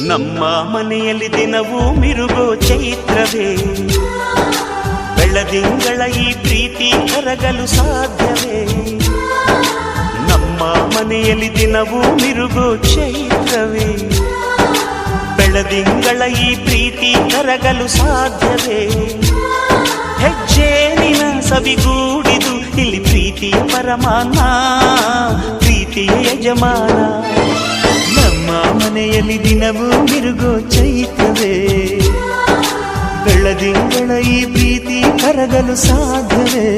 ನಮ್ಮ ಮನೆಯಲ್ಲಿ ದಿನವೂ ಮಿರುಗೋ ಚೈತ್ರವೇ, ಬೆಳದಿಂಗಳ ಈ ಪ್ರೀತಿ ಕರಗಲು ಸಾಧ್ಯವೇ? ನಮ್ಮ ಮನೆಯಲ್ಲಿ ದಿನವೂ ಮಿರುಗೋ ಚೈತ್ರವೇ, ಬೆಳದಿಂಗಳ ಈ ಪ್ರೀತಿ ಕರಗಲು ಸಾಧ್ಯವೇ? ಹೆಜ್ಜೇನಿನ ಸವಿಗೂಡಿದು ಇಲ್ಲಿ ಪ್ರೀತಿಯ ಪರಮಾನ, ಪ್ರೀತಿಯ ಯಜಮಾನ. ನಮ್ಮ ಮನೆಯಲ್ಲಿ ದಿನವೂ ಮಿರುಗೋ ಚೈತ್ರವೇ, ಬೆಳದಿಂಗಳ ಈ ಪ್ರೀತಿ ಕರಗಲು ಸಾಧ್ಯವೇ?